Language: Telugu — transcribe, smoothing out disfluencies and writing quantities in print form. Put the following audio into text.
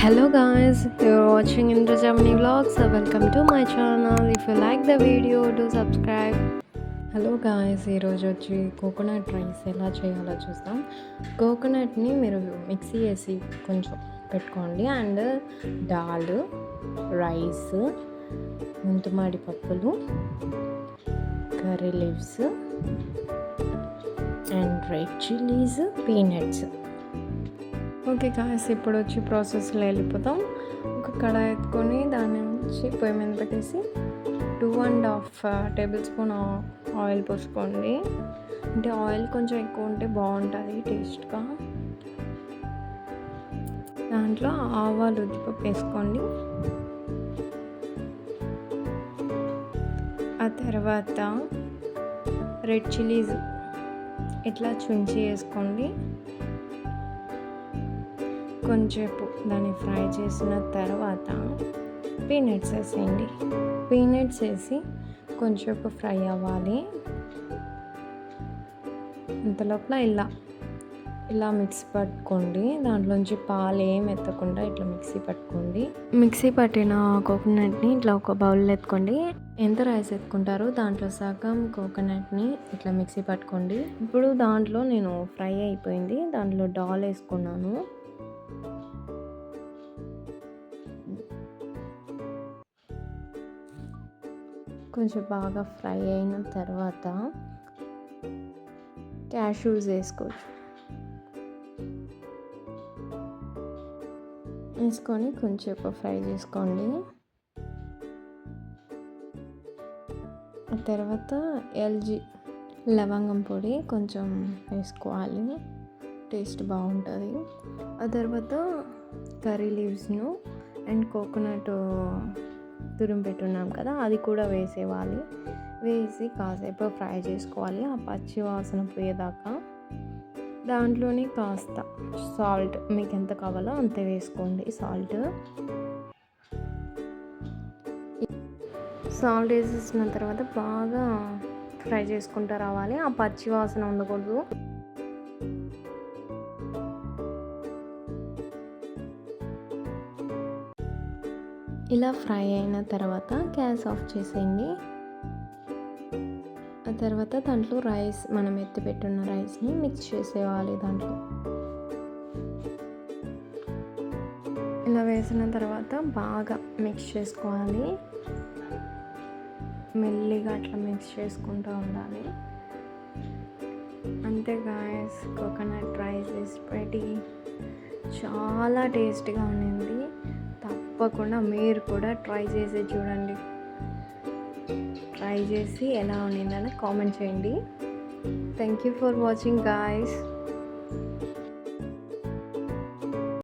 Hello guys, you're watching Indrajamani Vlogs. So welcome to my channel. If you like the video, do subscribe. Hello guys, ఈరోజు వచ్చి కోకోనట్ రైస్ ఎలా చేయాలో చూస్తాం. కోకోనట్ని మీరు మిక్సీ వేసి కొంచెం పెట్టుకోండి. అండ్ దాల్, రైస్, ముంతుమాడి పప్పులు, curry leaves and red chillies, peanuts. Okay guys, ఇప్పుడు వచ్చి ప్రాసెస్లో వెళ్ళిపోతాం. ఒక కడాయి ఎత్తుకొని దాని నుంచి పొయ్యి మీద పెట్టేసి 2.5 టేబుల్ స్పూన్ ఆయిల్ పోసుకోండి. అంటే ఆయిల్ కొంచెం ఎక్కువ ఉంటే బాగుంటుంది టేస్ట్గా. దాంట్లో ఆవాలు, ఉద్దిపప్పు వేసుకోండి. ఆ తర్వాత రెడ్ చిల్లీస్ ఇట్లా చుంచి వేసుకోండి. కొంచెంసేపు దాన్ని ఫ్రై చేసిన తర్వాత పీనట్స్ వేసేయండి. పీనట్స్ వేసి కొంచెంసేపు ఫ్రై అవ్వాలి. అంతలోపల ఇలా మిక్సీ పట్టుకోండి. దాంట్లోంచి పాలు ఏం ఎత్తకుండా ఇట్లా మిక్సీ పట్టుకోండి. మిక్సీ పట్టిన కోకోనట్ని ఇట్లా ఒక బౌల్లో ఎత్తుకోండి. ఎంత రైస్ ఎత్తుకుంటారో దాంట్లో సగం కోకోనట్ని ఇట్లా మిక్సీ పట్టుకోండి. ఇప్పుడు దాంట్లో నేను ఫ్రై అయిపోయింది, దాంట్లో దాల్ వేసుకున్నాను. కొంచెం బాగా ఫ్రై అయిన తర్వాత క్యాష్యూస్ వేసుకొని కొంచెంసేపు ఫ్రై చేసుకోండి. ఆ తర్వాత ఎల్జీ లవంగం పొడి కొంచెం వేసుకోవాలి, టేస్ట్ బాగుంటుంది. ఆ తర్వాత కర్రీ లీవ్స్ను అండ్ కోకోనట్ తురిమి పెట్టున్నాం కదా, అది కూడా వేసి కాసేపు ఫ్రై చేసుకోవాలి. ఆ పచ్చి వాసన పోయేదాకా. దాంట్లోనే కాస్త సాల్ట్ మీకు ఎంత కావాలో అంత వేసుకోండి. సాల్ట్ వేసేసిన తర్వాత బాగా ఫ్రై చేసుకుంటూ రావాలి. ఆ పచ్చి వాసన ఉండకూడదు. ఇలా ఫ్రై అయిన తర్వాత గ్యాస్ ఆఫ్ చేసేయండి. ఆ తర్వాత దాంట్లో మనం ఎత్తి పెట్టున్న రైస్ని మిక్స్ చేసేయాలి. దాంట్లో ఇలా వేసిన తర్వాత బాగా మిక్స్ చేసుకోవాలి. మెల్లిగా అట్లా మిక్స్ చేసుకుంటూ ఉండాలి. అంతే guys, coconut rice is ready. చాలా టేస్ట్గా ఉండింది. తప్పకుండా మీరు కూడా ట్రై చేసి చూడండి. ట్రై చేసి ఎలా ఉండిందని కామెంట్ చేయండి. Thank you for watching guys.